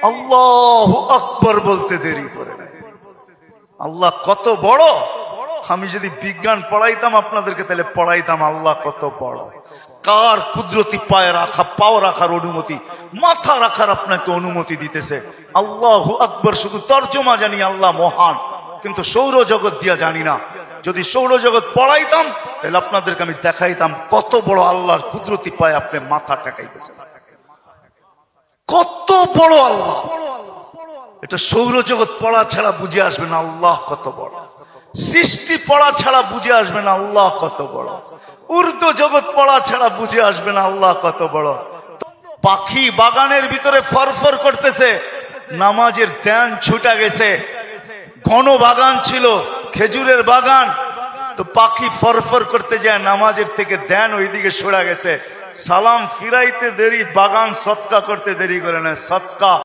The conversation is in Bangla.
আল্লাহু আকবার বলতে দেরি করে নাই। আল্লাহ কত বড়! আমি যদি বিজ্ঞান পড়াইতাম আপনাদেরকে, তাহলে পড়াইতাম আল্লাহ কত বড়। কার কুদরতি পায়ে রাখা, পাও রাখার অনুমতি, মাথা রাখার আপনাকে অনুমতি দিতেছে। আল্লাহু আকবার শুধু তর্জমা জানি, আল্লাহ মহান, কিন্তু সৌরজগৎ দিয়া জানি না। যদি সৌরজগৎ পড়াইতাম, তাহলে আপনাদেরকে আমি দেখাইতাম কত বড় আল্লাহর কুদরতি পায়ে আপনি মাথা টেকাইতেছেন, কত বড় আল্লাহ। এটা সৌরজগৎ পড়া ছাড়া বুঝে আসবে না আল্লাহ কত বড়। সৃষ্টি পড়া ছাড়া বুঝে আসবে না আল্লাহ কত বড়। উর্দু জগৎ পড়া ছাড়া বুঝে আসবে না আল্লাহ কত বড়। পাখি বাগানের ভিতরে ফরফর করতেছে, নামাজের ধ্যান ছুটা গেছে। ঘন বাগান ছিল, খেজুরের বাগান, তো পাখি ফরফর করতে যায়, নামাজের থেকে ধ্যান ওইদিকে সরে গেছে। সালাম ফিরাইতে দেরি, বাগান সৎকা করতে দেরি করে না। সৎকা